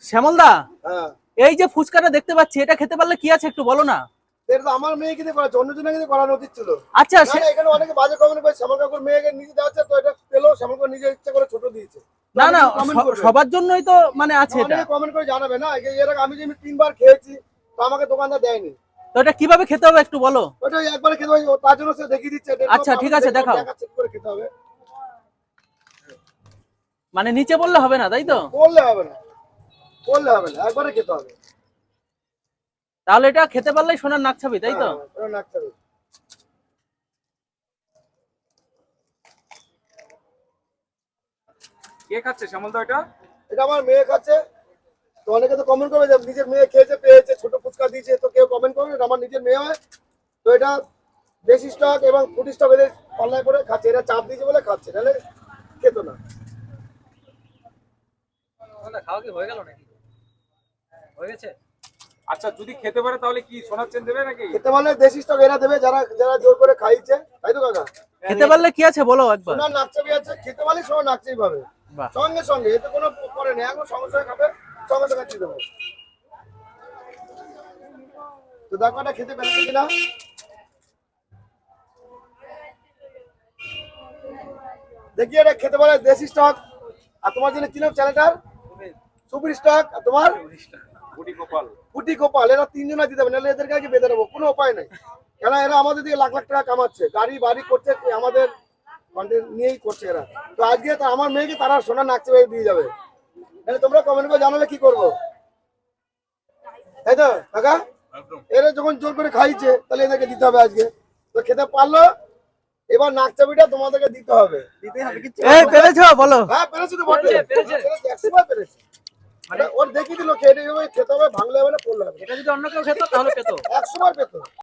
শ্যামলদা, হ্যাঁ এই যে ফুচকাটা দেখতে পাচ্ছি, এটা খেতে পারলে কি আছে একটু বলো না। এটা তো আমার মেয়েকে দিয়ে করাচ্ছে, অন্যজনে কিন্তু করানো উচিত ছিল। আচ্ছা না না, এখানে অনেকে বাজে কমেন্ট করে শ্যামল কাকুর মেয়েকে নিজে দেওয়া হচ্ছে, তো এটা পেলো শ্যামল কাকু নিজে ইচ্ছা করে ছোট দিয়েছে। তো না আপনি না, কিন্তু কমেন্ট করবেন, সবার জন্যই তো মানে আছে এটা। অনেকে কমেন্ট করে জানাবে না, এর আগে আমি যে 3বার খেয়েছি, তো আমাকে দোকানদার দেয়নি। তো এটা কিভাবে খেতে হবে একটু বলো। ওটা একবারে খেতে হবে, তার জন্য সে দেখিয়ে দিচ্ছে। এটা আচ্ছা ঠিক আছে, দেখাও। দেখা চেক করে খেতে হবে। মানে নিচে বললে হবে না, তাই তো? বললে হবে না, বললে হবে না, একবারে খেতে হবে। তাহলে এটা খেতে পারলেই সোনার নাক ছাবি, তাই তো? হ্যাঁ, নাক চাবি। কে খাচ্ছে শ্যামলদা এটা? এটা আমার মেয়ে খাচ্ছে। তো অনেকে তো কমেন্ট করবে যে নিজের মেয়ে খেয়েছে, পেয়েছে, ছোট ফুচকা দিয়েছে, তো কেউ কমেন্ট করবে এটা আমার নিজের মেয়ে হয়। তো এটা দেশি স্টক এবং ফুড স্টক এদের পাল্লায় করে খাচ্ছে, এটা চাপ দিয়েছে বলে খাচ্ছে, নাহলে খেতো না। খাওয়া কি হয়ে গেল নাকি? হয়ে গেছে। আচ্ছা, যদি খেতে পারে তাহলে কি সোনার চেন দেবে নাকি? খেতে পারলে দেশি স্টক এরা দেবে, যারা যারা জোর করে খাইছে, তাই তো কাকা? খেতে পারলে কি আছে বলো একবার। সোনার নাকচাবি আছে, খেতে পারলে সোনার নাকচাবি পাবে বাহ। সঙ্গে সঙ্গে, এতে কোনো পরে নেই, এখন সঙ্গে সঙ্গে খাবে, সঙ্গে সঙ্গে দিয়ে দেবো। তো দেখো এটা খেতে পেরেছে কিনা। দেখি এটা খেতে পারে দেশি স্টক। আর তোমার জন্য কি নাম চ্যানেলটার? সুপির স্টক। আর তোমার গুটি গোপাল। কুটি গোপাল। এরা তিনজনে দিতে হবে, নাহলে এদের কাছে বেঁধে দেবো, কোনো উপায় নেই। কেন এরা আমাদের দিকে লাখ লাখ টাকা কামাচ্ছে, গাড়ি বাড়ি করছে, আমাদের কন্টেন্ট নিয়েই করছে এরা। তো আজকে তো আমার মেয়েকে তারা সোনা নাকচে দিয়ে যাবে, তাহলে তোমরা কমেন্ট করে জানালে কি করবো, তাই তো কাকা? এরা যখন জোর করে খাইছে, তাহলে এদেরকে দিতে হবে আজকে। তো খেতে পারলো, এবার নাকচাবিটা তোমাদেরকে দিতে হবে। দিতে হবে কি? এই পেরেছো বলো। হ্যাঁ পেরেছি তো বটে, পেরেছে 100বার পেরেছে। মানে ওর দেখিয়ে দিল খেয়ে খেতে হবে, ভাঙলে হবে না, পড়লে হবে। এটা যদি অন্য কেউ খেত তাহলে পেতো। 100বার পেতো।